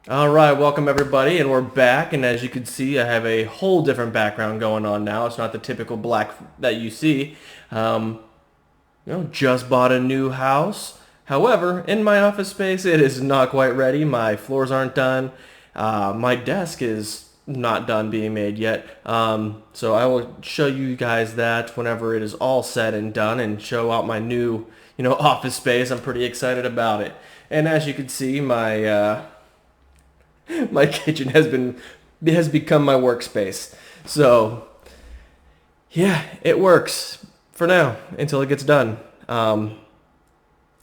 Alright, welcome everybody, and we're back, and as you can see, I have a whole different background going on now. It's not the typical black that you see. Just bought a new house. However, in my office space, it is not quite ready. My floors aren't done. My desk is not done being made yet. So I will show you guys that whenever it is all said and done and show out my new, office space. I'm pretty excited about it. And as you can see, my kitchen has become my workspace. So yeah, it works for now until it gets done.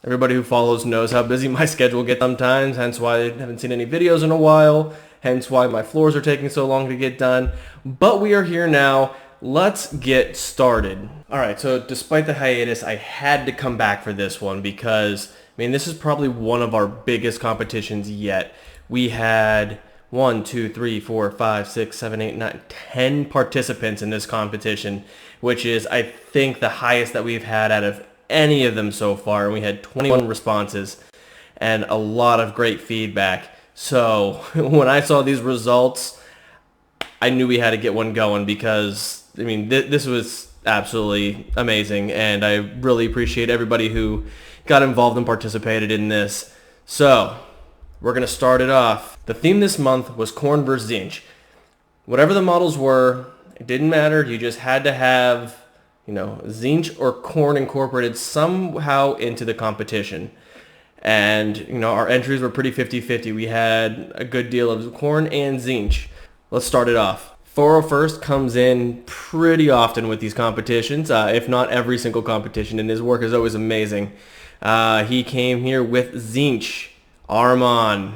Everybody who follows knows how busy my schedule gets sometimes, hence why I haven't seen any videos in a while, hence why my floors are taking so long to get done. But we are here now. Let's get started. Alright, so despite the hiatus, I had to come back for this one because, this is probably one of our biggest competitions yet. We had 1, 2, 3, 4, 5, 6, 7, 8, 9, 10 participants in this competition, which is, I think, the highest that we've had out of any of them so far. And we had 21 responses and a lot of great feedback. So when I saw these results, I knew we had to get one going because, this was absolutely amazing. And I really appreciate everybody who got involved and participated in this. So we're going to start it off. The theme this month was Khorne vs. Tzeentch. Whatever the models were, it didn't matter. You just had to have, Tzeentch or Khorne incorporated somehow into the competition. And, our entries were pretty 50-50. We had a good deal of Khorne and Tzeentch. Let's start it off. 401st comes in pretty often with these competitions, if not every single competition, and his work is always amazing. He came here with Tzeentch. Armon.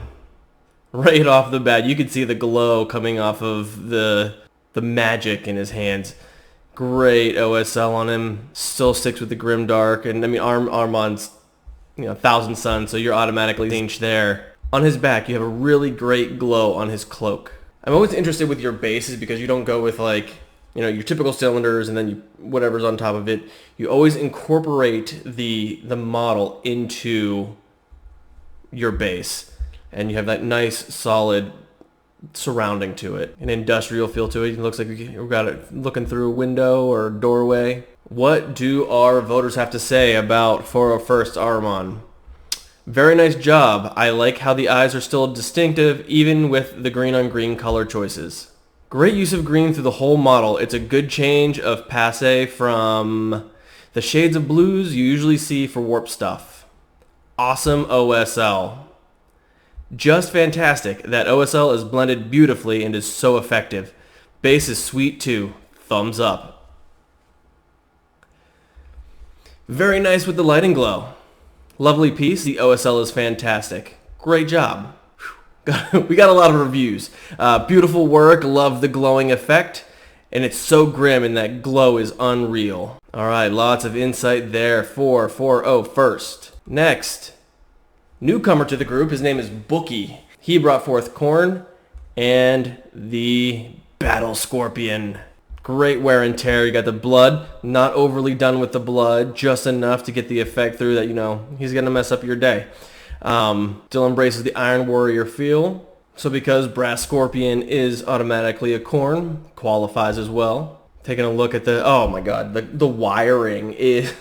Right off the bat, you could see the glow coming off of the magic in his hands. Great OSL on him. Still sticks with the Grimdark. And Armon's, 1,000 Suns, so you're automatically Tzeentch there. On his back, you have a really great glow on his cloak. I'm always interested with your bases because you don't go with your typical cylinders and then whatever's on top of it. You always incorporate the model into your base, and you have that nice solid surrounding to it, an industrial feel to it. It looks like you've got it looking through a window or doorway. What do our voters have to say about 401st Armon? Very nice job. I like how the eyes are still distinctive even with the green on green color choices. Great use of green through the whole model. It's a good change of passe from the shades of blues you usually see for warp stuff. Awesome OSL. Just fantastic. That OSL is blended beautifully and is so effective. Base is sweet too. Thumbs up. Very nice with the light and glow. Lovely piece. The OSL is fantastic. Great job. We got a lot of reviews. Beautiful work. Love the glowing effect. And it's so grim and that glow is unreal. Alright, lots of insight there for 401st. Next, newcomer to the group, his name is Bookie. He brought forth Khorne and the Battle Scorpion. Great wear and tear. You got the blood, not overly done with the blood, just enough to get the effect through that, he's going to mess up your day. Still embraces the Iron Warrior feel. So because Brass Scorpion is automatically a Khorne, qualifies as well. Taking a look at oh my god, the wiring is...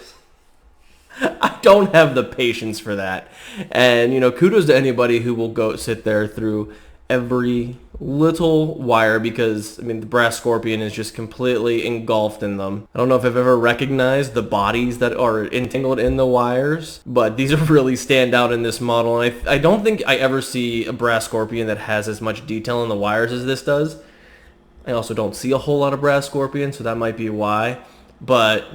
I don't have the patience for that. And, kudos to anybody who will go sit there through every little wire because, the Brass Scorpion is just completely engulfed in them. I don't know if I've ever recognized the bodies that are entangled in the wires, but these really stand out in this model. And I don't think I ever see a Brass Scorpion that has as much detail in the wires as this does. I also don't see a whole lot of Brass Scorpion, so that might be why. But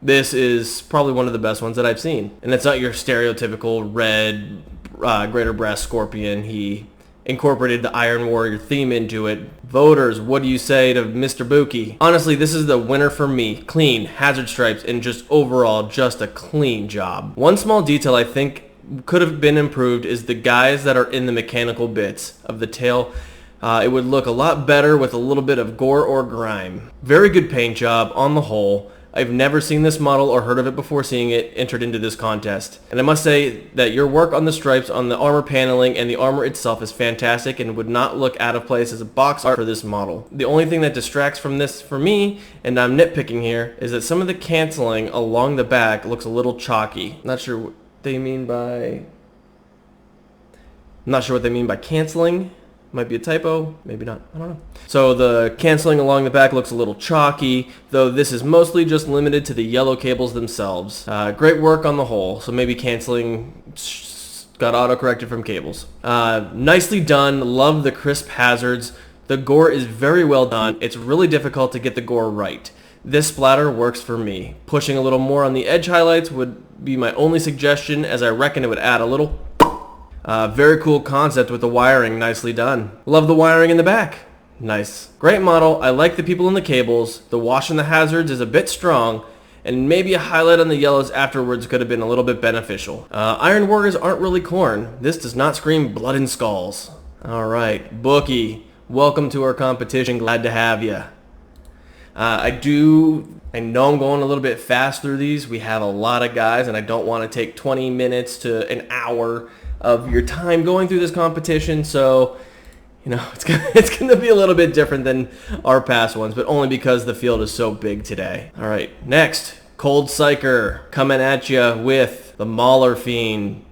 this is probably one of the best ones that I've seen. And it's not your stereotypical red Greater Brass Scorpion. He incorporated the Iron Warrior theme into it. Voters, what do you say to Mr. Bookie? Honestly, this is the winner for me. Clean, hazard stripes, and just overall, just a clean job. One small detail I think could have been improved is the guys that are in the mechanical bits of the tail. It would look a lot better with a little bit of gore or grime. Very good paint job on the whole. I've never seen this model or heard of it before seeing it entered into this contest. And I must say that your work on the stripes, on the armor paneling, and the armor itself is fantastic and would not look out of place as a box art for this model. The only thing that distracts from this for me, and I'm nitpicking here, is that some of the canceling along the back looks a little chalky. Not sure what they mean by... I'm not sure what they mean by canceling. Might be a typo, maybe not, I don't know. So the canceling along the back looks a little chalky, though this is mostly just limited to the yellow cables themselves. Great work on the whole, so maybe canceling got auto-corrected from cables. Nicely done, love the crisp hazards. The gore is very well done. It's really difficult to get the gore right. This splatter works for me. Pushing a little more on the edge highlights would be my only suggestion, as I reckon it would add a little. Very cool concept with the wiring, nicely done. Love the wiring in the back. Nice. Great model. I like the people in the cables. The wash in the hazards is a bit strong, and maybe a highlight on the yellows afterwards could have been a little bit beneficial. Iron Warriors aren't really Khorne. This does not scream blood and skulls. Alright, Bookie, welcome to our competition. Glad to have you. I know I'm going a little bit fast through these. We have a lot of guys, and I don't want to take 20 minutes to an hour of your time going through this competition, so you know it's gonna be a little bit different than our past ones, but only because the field is so big today. All right, next, ColdPsyker coming at you with the Mauler Fiend.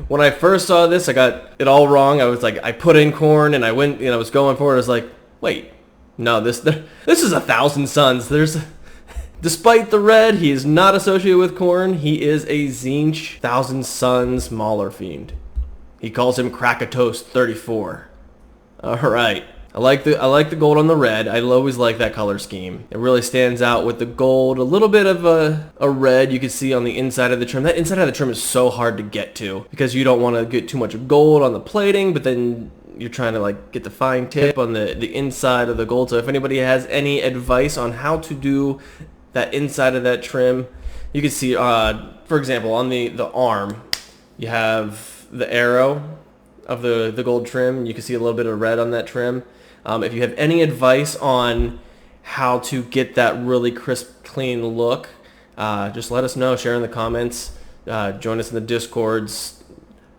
When I first saw this, I got it all wrong. I was like, I put in Khorne and I went, I was going for it. I was like, wait, no, this is 1,000 Suns. Despite the red, he is not associated with Khorne. He is a Tzeentch 1,000 Suns Mauler Fiend. He calls him Krakatoast 34. Alright. I like the gold on the red. I always like that color scheme. It really stands out with the gold. A little bit of a red you can see on the inside of the trim. That inside of the trim is so hard to get to because you don't want to get too much gold on the plating, but then you're trying to like get the fine tip on the inside of the gold. So if anybody has any advice on how to do that inside of that trim, you can see, for example, on the arm, you have the arrow of the gold trim. You can see a little bit of red on that trim. If you have any advice on how to get that really crisp, clean look, just let us know. Share in the comments. Join us in the Discords.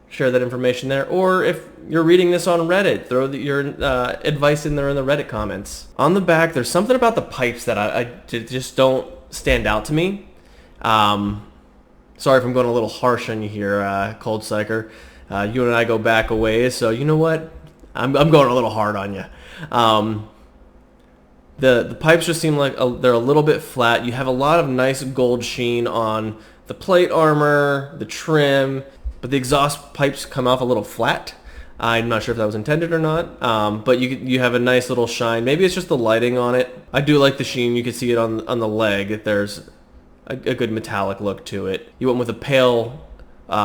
Share that information there. Or if you're reading this on Reddit, throw your advice in there in the Reddit comments. On the back, there's something about the pipes that I just don't stand out to me. Sorry if I'm going a little harsh on you here, ColdPsyker. You and I go back a ways, so you know what? I'm going a little hard on you. The pipes just seem like they're a little bit flat. You have a lot of nice gold sheen on the plate armor, the trim, but the exhaust pipes come off a little flat. I'm not sure if that was intended or not, but you have a nice little shine. Maybe it's just the lighting on it. I do like the sheen. You can see it on the leg. There's a good metallic look to it. You went with a pale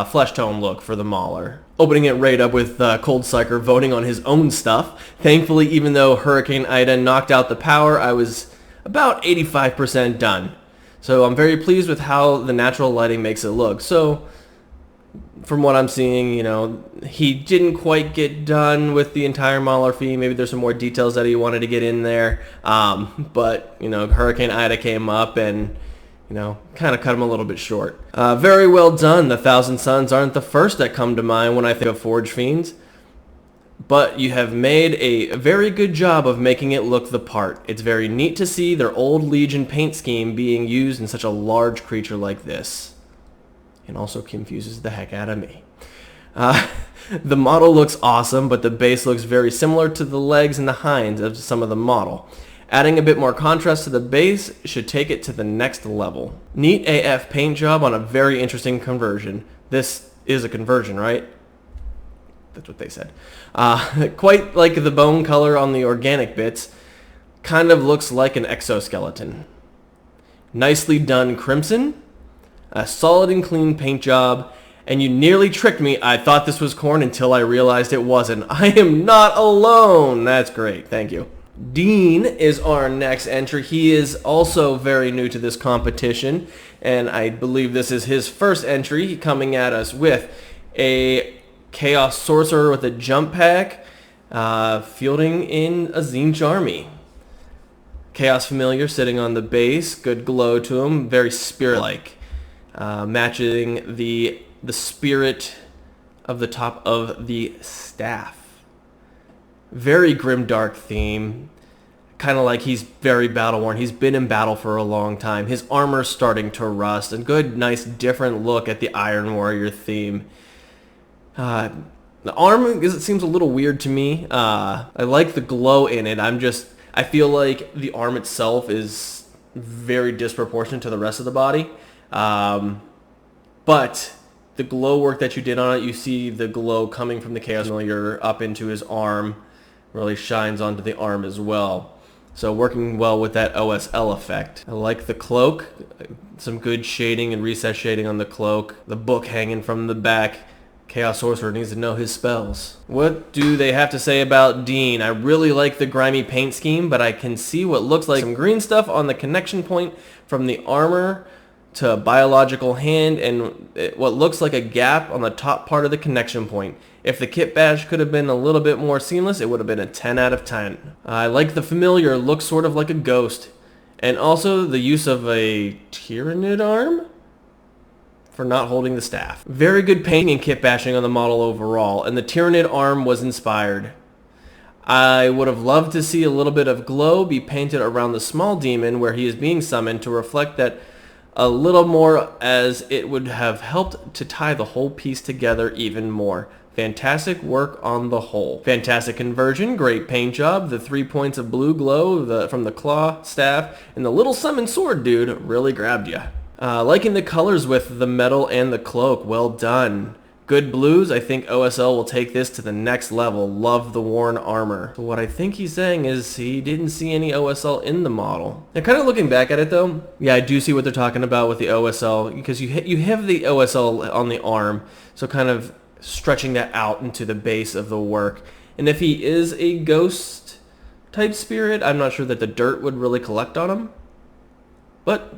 flesh tone look for the Mauler. Opening it right up with ColdPsyker voting on his own stuff. Thankfully, even though Hurricane Ida knocked out the power, I was about 85% done. So I'm very pleased with how the natural lighting makes it look. So from what I'm seeing, he didn't quite get done with the entire Mauler Fiend. Maybe there's some more details that he wanted to get in there. But Hurricane Ida came up and kind of cut him a little bit short. Very well done. The 1,000 Suns aren't the first that come to mind when I think of Forge Fiends. But you have made a very good job of making it look the part. It's very neat to see their old Legion paint scheme being used in such a large creature like this. And also confuses the heck out of me. The model looks awesome, but the base looks very similar to the legs and the hinds of some of the model. Adding a bit more contrast to the base should take it to the next level. Neat AF paint job on a very interesting conversion. This is a conversion, right? That's what they said. Quite like the bone color on the organic bits. Kind of looks like an exoskeleton. Nicely done crimson. A solid and clean paint job. And you nearly tricked me. I thought this was Khorne until I realized it wasn't. I am not alone. That's great. Thank you. Dean is our next entry. He is also very new to this competition, and I believe this is his first entry, coming at us with a Chaos Sorcerer with a jump pack, fielding in a Tzeentch army. Chaos Familiar sitting on the base. Good glow to him. Very spirit-like. Matching the spirit of the top of the staff. Very grimdark theme. Kind of like he's very battle-worn. He's been in battle for a long time. His armor's starting to rust. And good, nice, different look at the Iron Warrior theme. The arm seems a little weird to me. I like the glow in it. I feel like the arm itself is very disproportionate to the rest of the body. But the glow work that you did on it, you see the glow coming from the Chaos Familiar up into his arm. Really shines onto the arm as well. So working well with that OSL effect. I like the cloak. Some good shading and recess shading on the cloak. The book hanging from the back. Chaos Sorcerer needs to know his spells. What do they have to say about Dean? I really like the grimy paint scheme, but I can see what looks like some green stuff on the connection point from the armor to biological hand and what looks like a gap on the top part of the connection point. If the kit badge could have been a little bit more seamless, it would have been a 10 out of 10. I like the familiar, looks sort of like a ghost. And also the use of a Tyrannid arm for not holding the staff. Very good painting and kit bashing on the model overall, and the Tyrannid arm was inspired. I would have loved to see a little bit of glow be painted around the small demon where he is being summoned to reflect that a little more, as it would have helped to tie the whole piece together even more. Fantastic work on the whole. Fantastic conversion, great paint job. The 3 points of blue glow from the claw staff and the little summon sword dude really grabbed you. Liking the colors with the metal and the cloak, well done. Good blues, I think OSL will take this to the next level. Love the worn armor. So what I think he's saying is he didn't see any OSL in the model. Now kind of looking back at it though, yeah, I do see what they're talking about with the OSL because you have the OSL on the arm, so kind of stretching that out into the base of the work. And if he is a ghost type spirit, I'm not sure that the dirt would really collect on him. But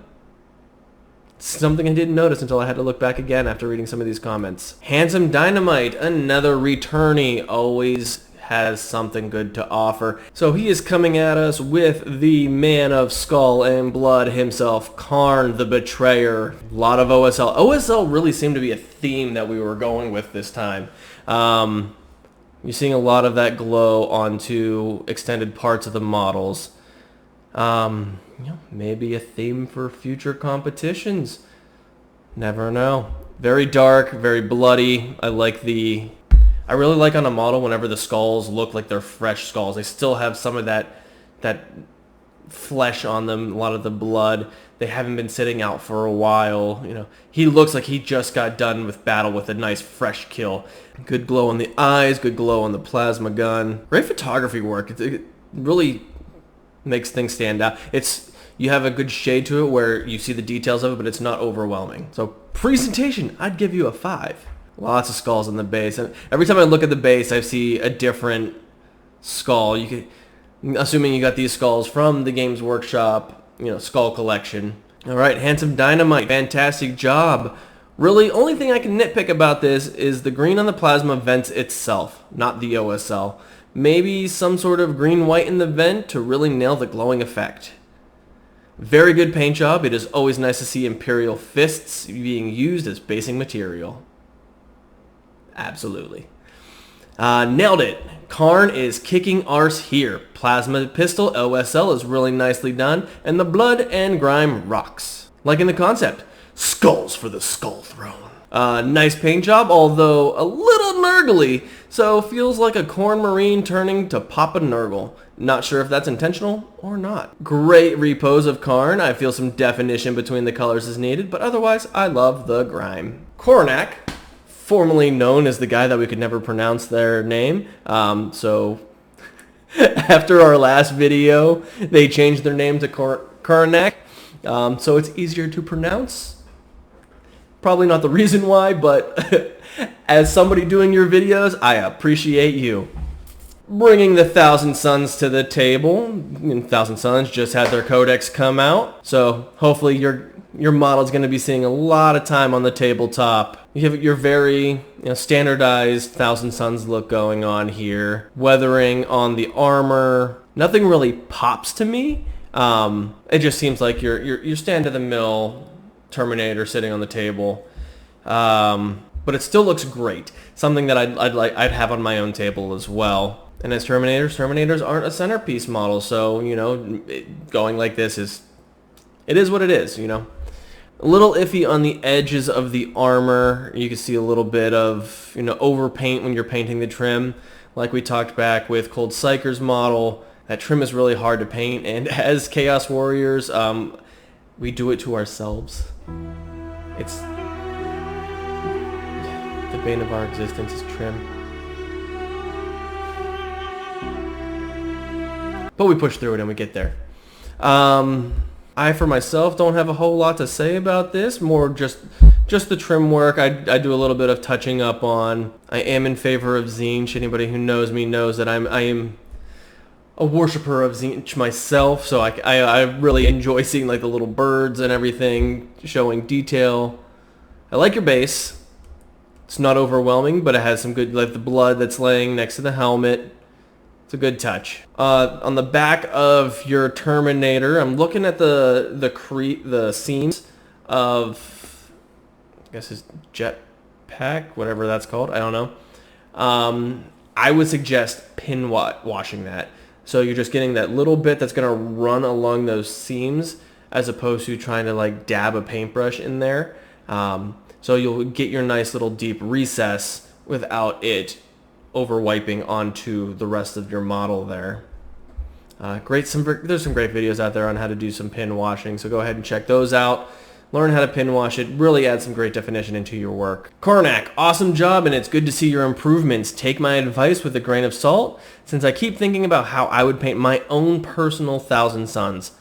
something I didn't notice until I had to look back again after reading some of these comments. HandsomeDynamite, another returnee, always has something good to offer. So he is coming at us with the man of skull and blood himself, Khorne the Betrayer. A lot of OSL. OSL really seemed to be a theme that we were going with this time. You're seeing a lot of that glow onto extended parts of the models. Maybe a theme for future competitions. Never know. Very dark, very bloody. I really like on a model whenever the skulls look like they're fresh skulls. They still have some of that flesh on them, a lot of the blood. They haven't been sitting out for a while. He looks like he just got done with battle with a nice fresh kill. Good glow on the eyes, good glow on the plasma gun. Great photography work. It really makes things stand out. You have a good shade to it where you see the details of it, but it's not overwhelming. So presentation, I'd give you a 5. Lots of skulls on the base. And every time I look at the base, I see a different skull. Assuming you got these skulls from the Games Workshop, skull collection. All right, HandsomeDynamite, fantastic job. Really, only thing I can nitpick about this is the green on the plasma vents itself, not the OSL. Maybe some sort of green-white in the vent to really nail the glowing effect. Very good paint job. It is always nice to see Imperial Fists being used as basing material. Absolutely. Nailed it. Khorne is kicking arse here. Plasma pistol OSL is really nicely done, and the blood and grime rocks. Liking the concept. Skulls for the Skull Throne. Nice paint job, although a little nurgly, so feels like a Khorne Marine turning to Papa Nurgle. Not sure if that's intentional or not. Great repose of Khorne. I feel some definition between the colors is needed, but otherwise I love the grime. Koronak, formerly known as the guy that we could never pronounce their name. So after our last video, they changed their name to Koronak, so it's easier to pronounce. Probably not the reason why, but as somebody doing your videos, I appreciate you. Bringing the Thousand Suns to the table. And Thousand Suns just had their codex come out, so hopefully your model's going to be seeing a lot of time on the tabletop. You have your very standardized Thousand Suns look going on here. Weathering on the armor. Nothing really pops to me, It just seems like you're stand-of-the-mill Terminator sitting on the table. But it still looks great. Something that I'd have on my own table as well. And as Terminators aren't a centerpiece model, so going like this is what it is. A little iffy on the edges of the armor. You can see a little bit of overpaint when you're painting the trim, like we talked back with ColdPsyker's model. That trim is really hard to paint, and as Chaos Warriors, we do it to ourselves. It's the bane of our existence is trim. But we push through it and we get there. I, for myself, don't have a whole lot to say about this. More just the trim work I do a little bit of touching up on. I am in favor of Tzeentch. Anybody who knows me knows that I am a worshiper of Tzeentch myself, so I really enjoy seeing like the little birds and everything, showing detail. I like your base. It's not overwhelming, but it has some good, like the blood that's laying next to the helmet. It's a good touch. On the back of your Terminator, I'm looking at the seams of, I guess his jetpack, whatever that's called. I don't know. I would suggest pin washing that. So you're just getting that little bit that's going to run along those seams, as opposed to trying to like dab a paintbrush in there. So you'll get your nice little deep recess without it over wiping onto the rest of your model there. There's some great videos out there on how to do some pin washing, so go ahead and check those out. Learn how to pin wash it. Really add some great definition into your work. Koronak, awesome job, and it's good to see your improvements. Take my advice with a grain of salt, since I keep thinking about how I would paint my own personal Thousand Suns.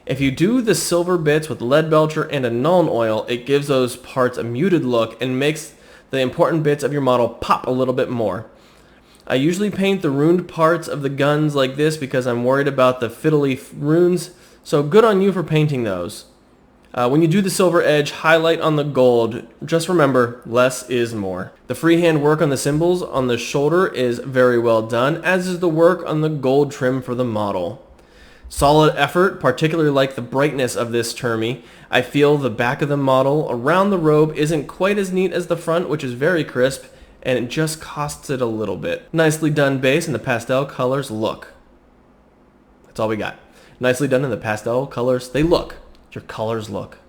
If you do the silver bits with lead belcher and a Nuln oil, it gives those parts a muted look and makes the important bits of your model pop a little bit more. I usually paint the runed parts of the guns like this because I'm worried about the fiddly runes, so good on you for painting those. When you do the silver edge, highlight on the gold. Just remember, less is more. The freehand work on the symbols on the shoulder is very well done, as is the work on the gold trim for the model. Solid effort, particularly like the brightness of this Termy. I feel the back of the model around the robe isn't quite as neat as the front, which is very crisp, and it just costs it a little bit. Nicely done base, and the pastel colors look. That's all we got. Nicely done in the pastel colors. They look. Your colors look.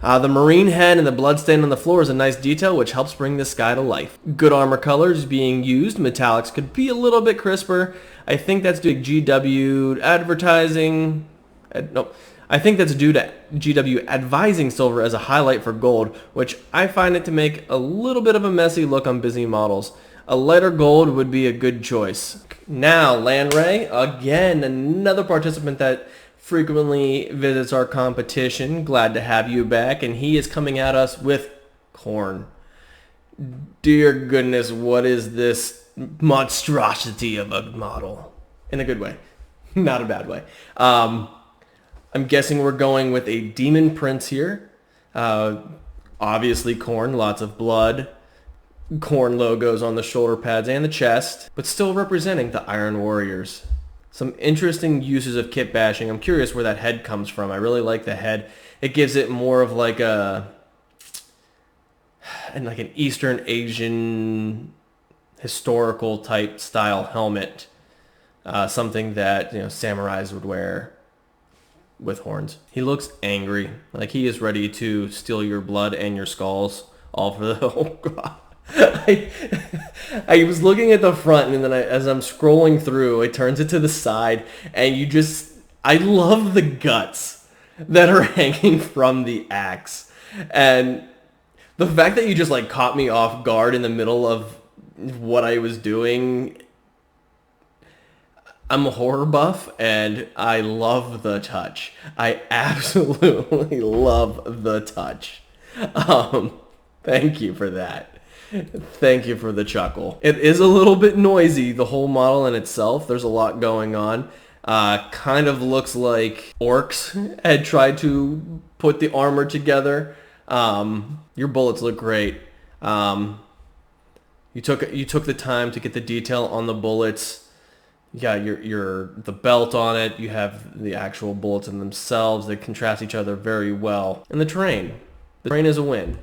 The marine head and the bloodstain on the floor is a nice detail, which helps bring this guy to life. Good armor colors being used. Metallics could be a little bit crisper. I think that's due to GW advertising. I think that's due to GW advising silver as a highlight for gold, which I find it to make a little bit of a messy look on busy models. A lighter gold would be a good choice. Now, Lanrae, again, another participant that frequently visits our competition. Glad to have you back, and he is coming at us with Khorne. Dear goodness, what is this monstrosity of a model? In a good way, not a bad way. I'm guessing we're going with a demon prince here. Obviously Khorne, lots of blood. Khorne logos on the shoulder pads and the chest, but still representing the Iron Warriors. Some interesting uses of kit bashing. I'm curious where that head comes from. I really like the head. It gives it more of like an Eastern Asian historical type style helmet. Something that samurais would wear with horns. He looks angry, like he is ready to steal your blood and your skulls, all for the oh god. I was looking at the front, and then as I'm scrolling through, it turns it to the side, and I love the guts that are hanging from the axe, and the fact that you just like caught me off guard in the middle of what I was doing. I'm a horror buff, and I love the touch. I absolutely love the touch. Thank you for that. Thank you for the chuckle. It is a little bit noisy, the whole model in itself. There's a lot going on. Kind of looks like orcs had tried to put the armor together. Your bullets look great. You took the time to get the detail on the bullets. You got the belt on it. You have the actual bullets in themselves. They contrast each other very well. And the terrain. The terrain is a win.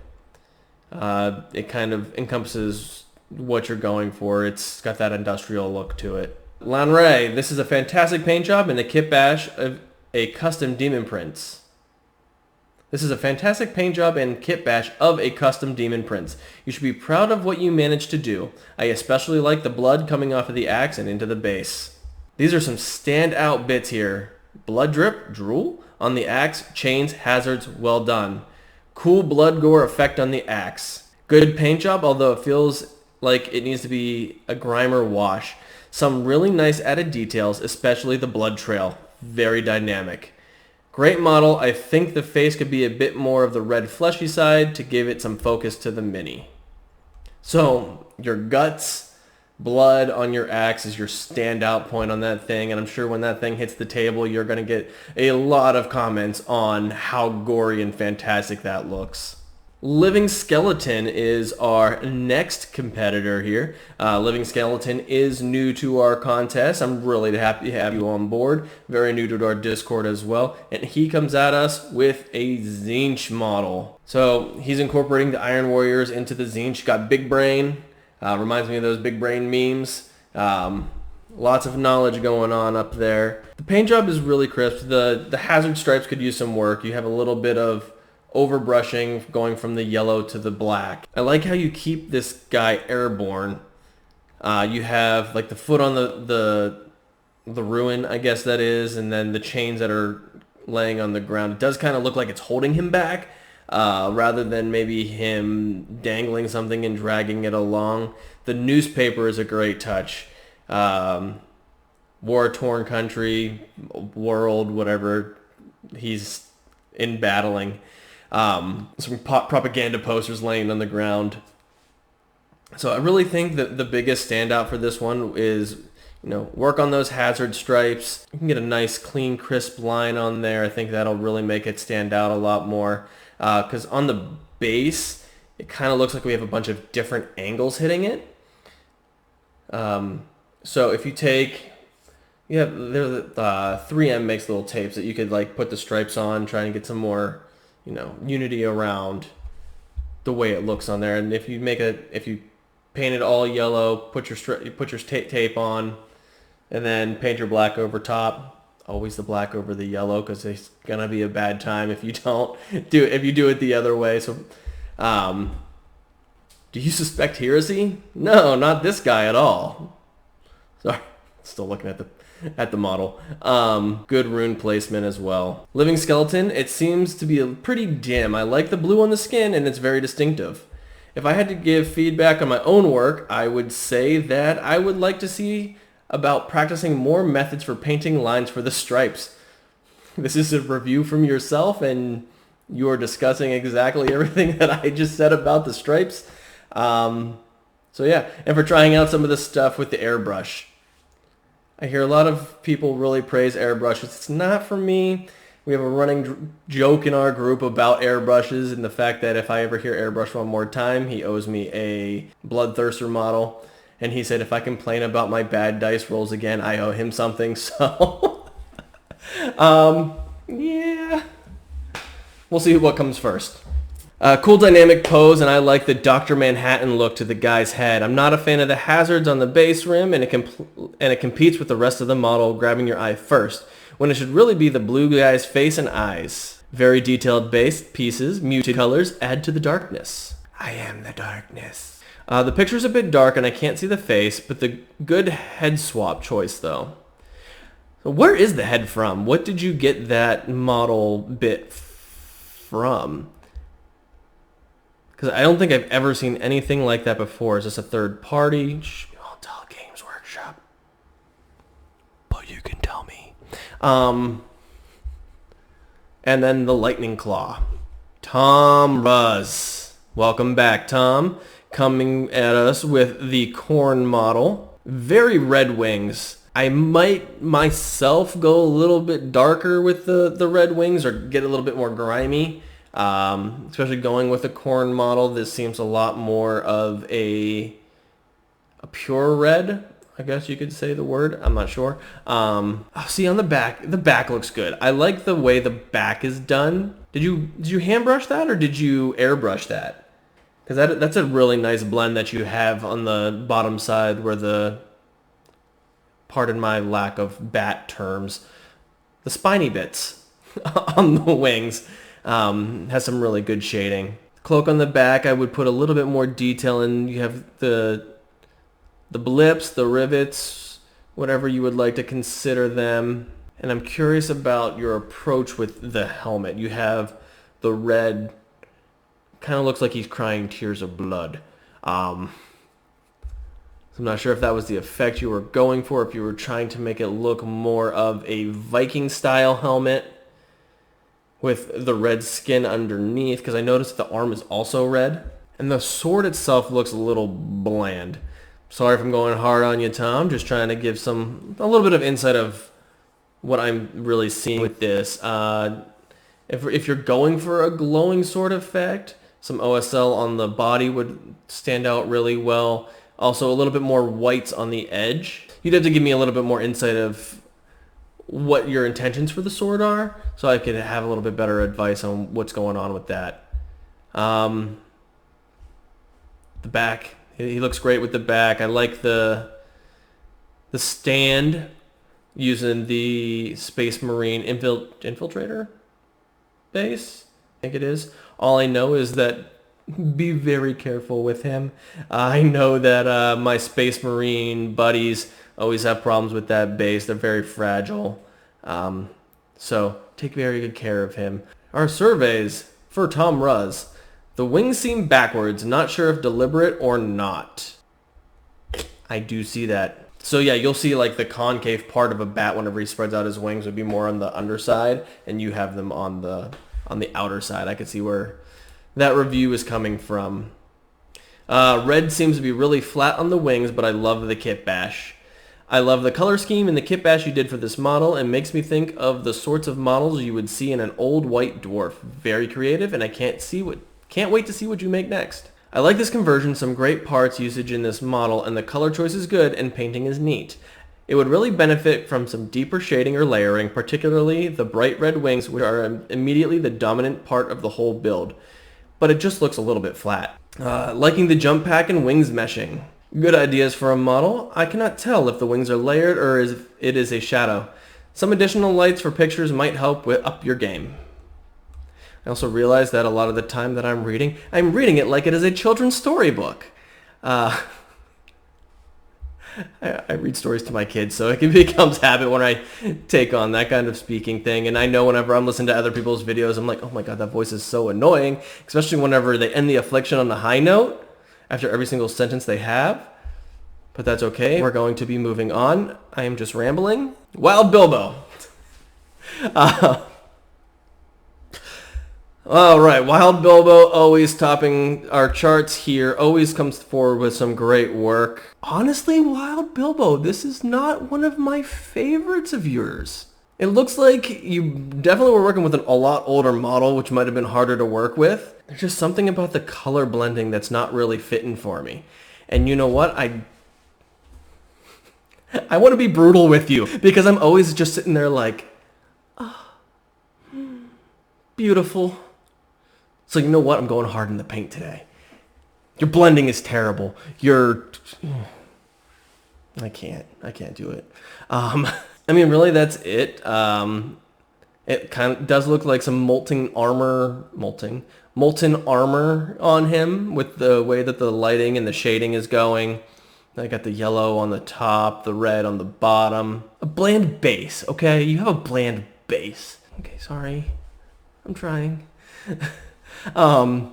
It kind of encompasses what you're going for. It's got that industrial look to it. Lanrae, this is a fantastic paint job and the kit bash of a custom demon prince. This is a fantastic paint job and kit bash of a custom demon prince. You should be proud of what you managed to do. I especially like the blood coming off of the axe and into the base. These are some standout bits here. Blood drip, drool, on the axe, chains, hazards, well done. Cool blood gore effect on the axe. Good paint job, although it feels like it needs to be a grimer wash. Some really nice added details, especially the blood trail. Very dynamic. Great model. I think the face could be a bit more of the red fleshy side to give it some focus to the mini. So your guts, blood on your axe is your standout point on that thing, and I'm sure when that thing hits the table you're going to get a lot of comments on how gory and fantastic that looks. Living Skeleton is our next competitor here. Living Skeleton is new to our contest. I'm really happy to have you on board. Very new to our Discord as well. And he comes at us with a Tzeentch model. So he's incorporating the Iron Warriors into the Tzeentch. Got big brain. Reminds me of those big brain memes. Lots of knowledge going on up there. The paint job is really crisp. The hazard stripes could use some work. You have a little bit of overbrushing going from the yellow to the black. I like how you keep this guy airborne. You have like the foot on the ruin, I guess that is, and then the chains that are laying on the ground. It does kind of look like it's holding him back rather than maybe him dangling something and dragging it along. The newspaper is a great touch. War-torn country, world, whatever he's in battling. Some propaganda posters laying on the ground. So I really think that the biggest standout for this one is, work on those hazard stripes. You can get a nice, clean, crisp line on there. I think that'll really make it stand out a lot more. Because on the base, it kind of looks like we have a bunch of different angles hitting it. So if you take, there's 3M makes little tapes that you could like put the stripes on, try and get some more unity around the way it looks on there. And if you paint it all yellow, put your tape on, and then paint your black over top. Always the black over the yellow, because it's gonna be a bad time if you do it the other way. So, do you suspect heresy? No, not this guy at all. Sorry, still looking at the model. Good rune placement as well. Living Skeleton, it seems to be pretty dim. I like the blue on the skin and it's very distinctive. If I had to give feedback on my own work, I would say that I would like to see about practicing more methods for painting lines for the stripes. This is a review from yourself and you are discussing exactly everything that I just said about the stripes. So yeah, and for trying out some of the stuff with the airbrush. I hear a lot of people really praise airbrushes. It's not for me. We have a running joke in our group about airbrushes and the fact that if I ever hear airbrush one more time, he owes me a Bloodthirster model. And he said if I complain about my bad dice rolls again, I owe him something. So, yeah. We'll see what comes first. Cool dynamic pose, and I like the Dr. Manhattan look to the guy's head. I'm not a fan of the hazards on the base rim, and it competes with the rest of the model, grabbing your eye first, when it should really be the blue guy's face and eyes. Very detailed base pieces, muted colors, add to the darkness. I am the darkness. The picture's a bit dark, and I can't see the face, but the good head swap choice, though. So where is the head from? What did you get that model bit from? Because I don't think I've ever seen anything like that before. Is this a third party? Shh, we won't tell Games Workshop. But you can tell me. And then the Lightning Claw. TomRusz. Welcome back, Tom. Coming at us with the Khorne model. Very red wings. I might myself go a little bit darker with the red wings or get a little bit more grimy. Especially going with the Khorne model, this seems a lot more of a pure red. I guess you could say the word. I'm not sure. See, on the back looks good. I like the way the back is done. Did you hand brush that or did you airbrush that? Because that's a really nice blend that you have on the bottom side where the, pardon my lack of bat terms, the spiny bits on the wings has some really good shading. Cloak on the back, I would put a little bit more detail in. You have the blips, the rivets, whatever you would like to consider them. And I'm curious about your approach with the helmet. You have the red, kind of looks like he's crying tears of blood. So I'm not sure if that was the effect you were going for, if you were trying to make it look more of a Viking style helmet with the red skin underneath, because I noticed the arm is also red. And the sword itself looks a little bland. Sorry if I'm going hard on you, Tom. Just trying to give a little bit of insight of what I'm really seeing with this. If you're going for a glowing sword effect, some OSL on the body would stand out really well. Also, a little bit more whites on the edge. You'd have to give me a little bit more insight of what your intentions for the sword are, so I could have a little bit better advice on what's going on with that. The back, he looks great with the back. I like the stand using the Space Marine Infiltrator base, I think it is. All I know is that be very careful with him. I know that my Space Marine buddies always have problems with that base. They're very fragile. So take very good care of him. Our surveys for TomRusz. The wings seem backwards. Not sure if deliberate or not. I do see that. So yeah, you'll see like the concave part of a bat whenever he spreads out his wings would be more on the underside, and you have them on the outer side. I could see where that review is coming from. Red seems to be really flat on the wings, but I love the kit bash. I love the color scheme and the kit bash you did for this model, and makes me think of the sorts of models you would see in an old white dwarf. Very creative, and I can't wait to see what you make next. I like this conversion, some great parts usage in this model, and the color choice is good and painting is neat. It would really benefit from some deeper shading or layering, particularly the bright red wings, which are immediately the dominant part of the whole build. But it just looks a little bit flat. Liking the jump pack and wings meshing. Good ideas for a model. I cannot tell if the wings are layered or if it is a shadow. Some additional lights for pictures might help up your game. I also realize that a lot of the time that I'm reading it like it is a children's storybook. I read stories to my kids, so it becomes habit when I take on that kind of speaking thing. And I know whenever I'm listening to other people's videos, I'm like, oh my god, that voice is so annoying. Especially whenever they end the affliction on a high note after every single sentence they have. But that's okay. We're going to be moving on. I am just rambling. WildBilbo. All right, WildBilbo always topping our charts here, always comes forward with some great work. Honestly, WildBilbo, this is not one of my favorites of yours. It looks like you definitely were working with a lot older model, which might have been harder to work with. There's just something about the color blending that's not really fitting for me. And you know what? I want to be brutal with you, because I'm always just sitting there like, oh, beautiful. So you know what? I'm going hard in the paint today. Your blending is terrible. I can't do it. I mean, really, that's it. It kind of does look like some molten armor on him with the way that the lighting and the shading is going. I got the yellow on the top, the red on the bottom. A bland base, okay? You have a bland base. Okay, sorry. I'm trying. All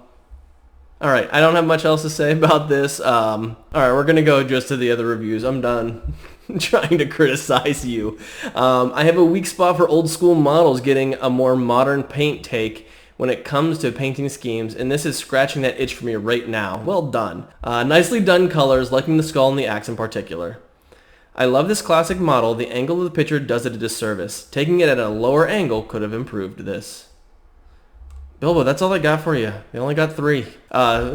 right, I don't have much else to say about this. All right, we're going to go just to the other reviews. I'm done trying to criticize you. I have a weak spot for old school models getting a more modern paint take when it comes to painting schemes, and this is scratching that itch for me right now. Well done. Nicely done colors, liking the skull and the axe in particular. I love this classic model. The angle of the picture does it a disservice. Taking it at a lower angle could have improved this. Bilbo, that's all I got for you. We only got 3.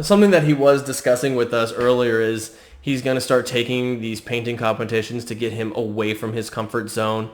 Something that he was discussing with us earlier is He's going to start taking these painting competitions to get him away from his comfort zone.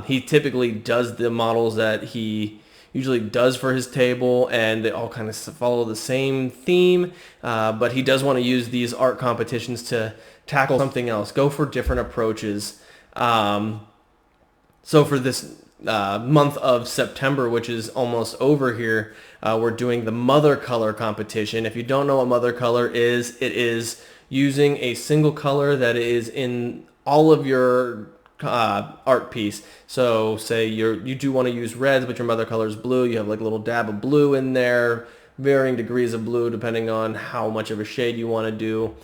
He typically does the models that he usually does for his table, and they all kind of follow the same theme, but he does want to use these art competitions to tackle something else, go for different approaches. So for this month of September, which is almost over here, we're doing the mother color competition. If you don't know what mother color is, it is using a single color that is in all of your art piece. So say you do want to use reds, but your mother color is blue. You have like a little dab of blue in there, varying degrees of blue depending on how much of a shade you want to do.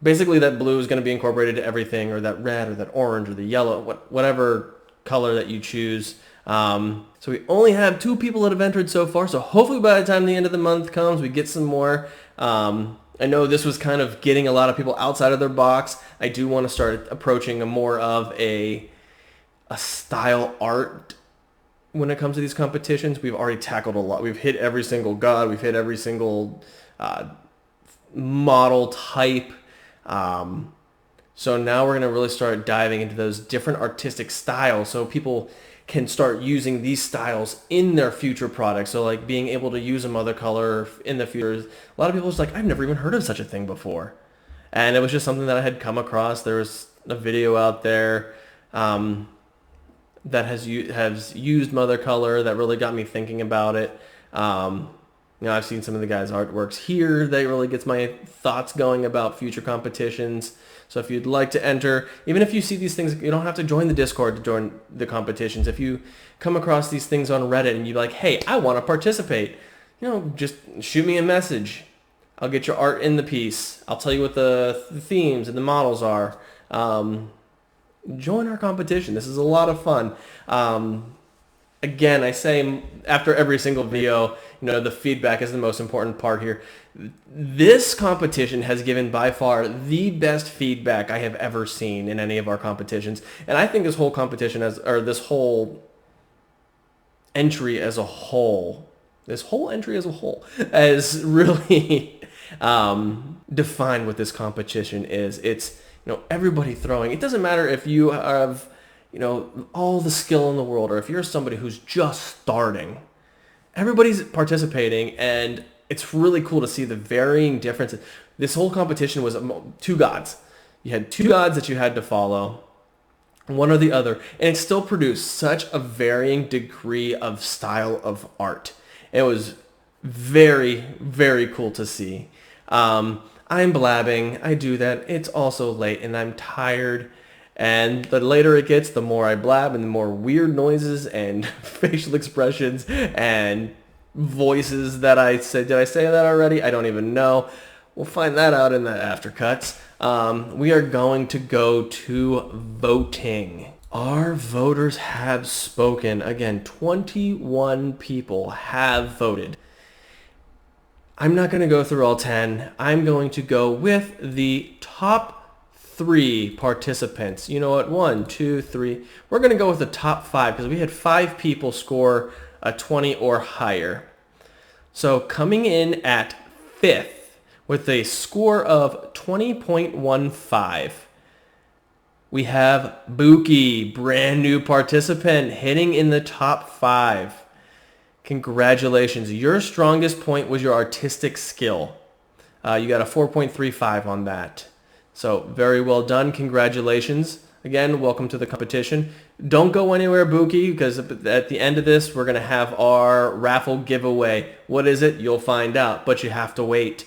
Basically, that blue is going to be incorporated to everything, or that red, or that orange, or the yellow, whatever color that you choose. So we only have 2 people that have entered so far. So hopefully by the time the end of the month comes, we get some more. I know this was kind of getting a lot of people outside of their box. I do want to start approaching a more of a style art when it comes to these competitions. We've already tackled a lot. We've hit every single god. We've hit every single model type. So now we're going to really start diving into those different artistic styles so people can start using these styles in their future products. So like being able to use a mother color in the future. A lot of people was like, I've never even heard of such a thing before. And it was just something that I had come across. There was a video out there that has used mother color that really got me thinking about it. I've seen some of the guys' artworks here that really gets my thoughts going about future competitions. So if you'd like to enter, even if you see these things, you don't have to join the Discord to join the competitions. If you come across these things on Reddit and you're like, hey, I want to participate, just shoot me a message. I'll get your art in the piece. I'll tell you what the themes and the models are. Join our competition. This is a lot of fun. Again, I say after every single video, the feedback is the most important part here. This competition has given by far the best feedback I have ever seen in any of our competitions. And I think this whole competition this whole entry as a whole has really defined what this competition is. It's, everybody throwing. It doesn't matter if you have all the skill in the world, or if you're somebody who's just starting, everybody's participating, and it's really cool to see the varying differences. This whole competition was 2 gods. You had 2 gods that you had to follow, one or the other, and it still produced such a varying degree of style of art. It was very, very cool to see. I'm blabbing. I do that. It's also late, and I'm tired. And the later it gets, the more I blab, and the more weird noises and facial expressions and voices that I say. Did I say that already? I don't even know. We'll find that out in the aftercuts. We are going to go to voting. Our voters have spoken. Again, 21 people have voted. I'm not going to go through all 10. I'm going to go with the top 3 participants. You know what? 1, 2, 3. We're going to go with the top 5 because we had 5 people score a 20 or higher. So coming in at 5th with a score of 20.15, we have Bookie, brand new participant, hitting in the top 5. Congratulations. Your strongest point was your artistic skill. You got a 4.35 on that. So very well done. Congratulations. Again, welcome to the competition. Don't go anywhere, Bookie, because at the end of this, we're going to have our raffle giveaway. What is it? You'll find out, but you have to wait.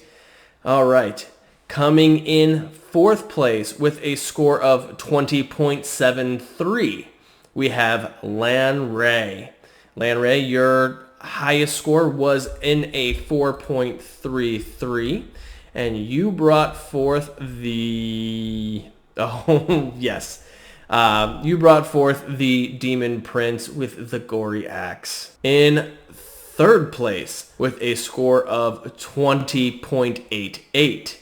All right. Coming in 4th place with a score of 20.73, we have Lanrae. Lanrae, your highest score was in a 4.33. And you brought forth the... Oh, yes. You brought forth the Demon Prince with the Gory Axe. In 3rd place, with a score of 20.88,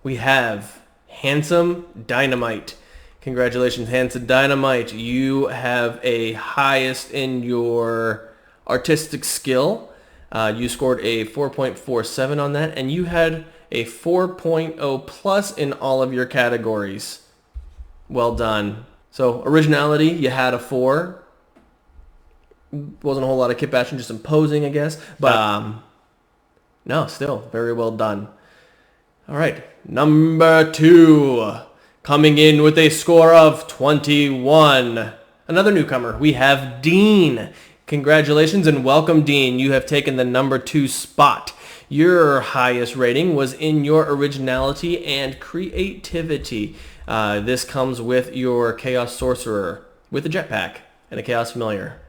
we have HandsomeDynamite. Congratulations, HandsomeDynamite. You have a highest in your artistic skill. You scored a 4.47 on that, and you had a 4.0 plus in all of your categories. Well done. So originality, you had a 4. Wasn't a whole lot of kit bashing, just imposing, I guess. But no, still very well done. All right, number 2, coming in with a score of 21. Another newcomer. We have Dean. Congratulations and welcome, Dean. You have taken the number 2 spot. Your highest rating was in your originality and creativity. This comes with your Chaos Sorcerer with a jetpack and a Chaos Familiar.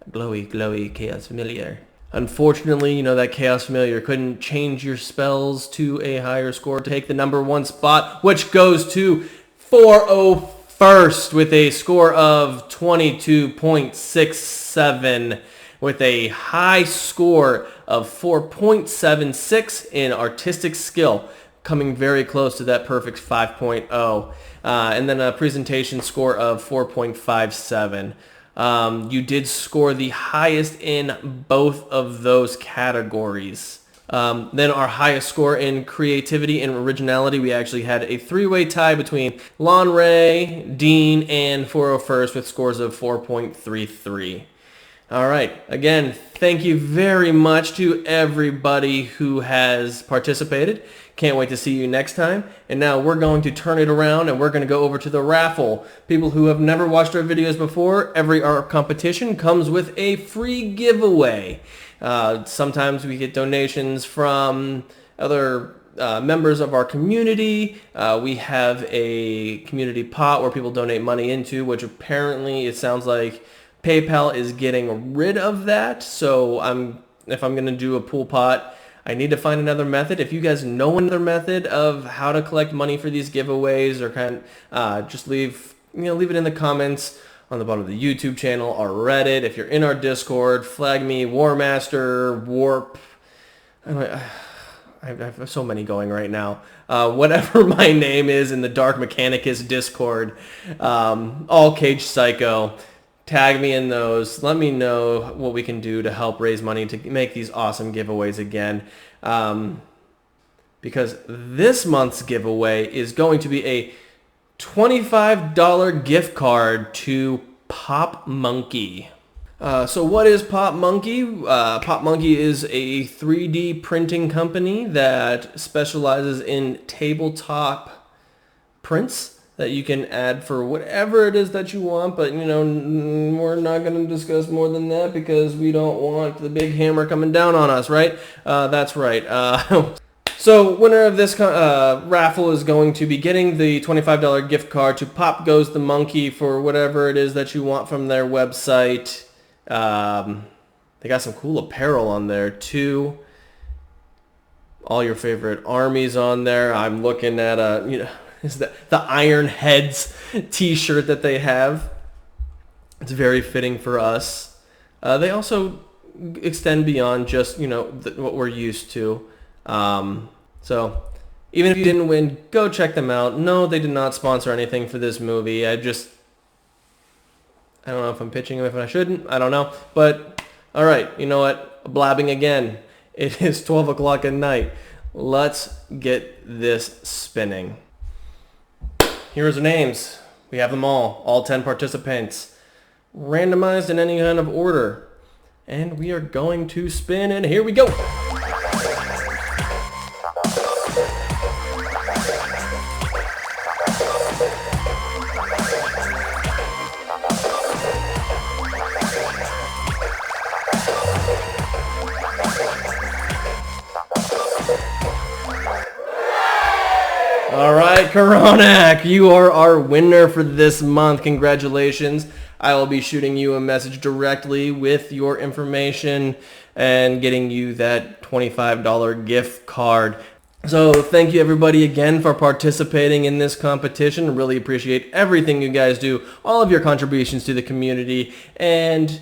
Glowy, glowy Chaos Familiar. Unfortunately, that Chaos Familiar couldn't change your spells to a higher score to take the number 1 spot, which goes to 401st with a score of 22.67 with a high score of 4.76 in artistic skill, coming very close to that perfect 5.0. And then a presentation score of 4.57. You did score the highest in both of those categories. Then our highest score in creativity and originality, we actually had a 3-way tie between Lanrae, Dean, and 401st with scores of 4.33. All right. Again, thank you very much to everybody who has participated. Can't wait to see you next time. And now we're going to turn it around and we're going to go over to the raffle. People who have never watched our videos before, every art competition comes with a free giveaway. Sometimes we get donations from other members of our community. We have a community pot where people donate money into, which apparently it sounds like PayPal is getting rid of that. So if I'm going to do a pool pot, I need to find another method. If you guys know another method of how to collect money for these giveaways, or just leave it in the comments on the bottom of the YouTube channel or Reddit. If you're in our Discord, flag me, War Master, Warp. I have so many going right now. Whatever my name is in the Dark Mechanicus Discord, all Cage Psycho. Tag me in those. Let me know what we can do to help raise money to make these awesome giveaways again. Because this month's giveaway is going to be a $25 gift card to Pop Monkey. So what is Pop Monkey? Pop Monkey is a 3D printing company that specializes in tabletop prints that you can add for whatever it is that you want, but we're not going to discuss more than that because we don't want the big hammer coming down on us, right? That's right. So winner of this raffle is going to be getting the $25 gift card to Pop Goes the Monkey for whatever it is that you want from their website. They got some cool apparel on there too. All your favorite armies on there. I'm looking at is the Iron Heads t-shirt that they have. It's very fitting for us. They also extend beyond just, what we're used to. So even if you didn't win, go check them out. No, they did not sponsor anything for this movie. I don't know if I'm pitching them if I shouldn't. I don't know. But, all right, you know what? Blabbing again. It is 12 o'clock at night. Let's get this spinning. Here's the names. We have them all 10 participants, randomized in any kind of order. And we are going to spin, and here we go. All right, Koronak, you are our winner for this month. Congratulations. I will be shooting you a message directly with your information and getting you that $25 gift card. So thank you everybody again for participating in this competition. I really appreciate everything you guys do, all of your contributions to the community, and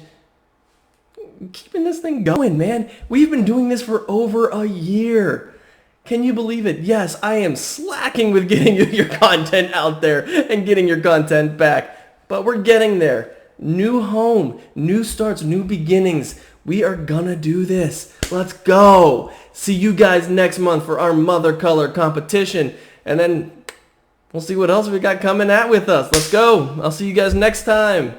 keeping this thing going, man. We've been doing this for over a year. Can you believe it? Yes, I am slacking with getting you your content out there and getting your content back. But we're getting there. New home, new starts, new beginnings. We are gonna do this. Let's go. See you guys next month for our mother color competition. And then we'll see what else we got coming at with us. Let's go. I'll see you guys next time.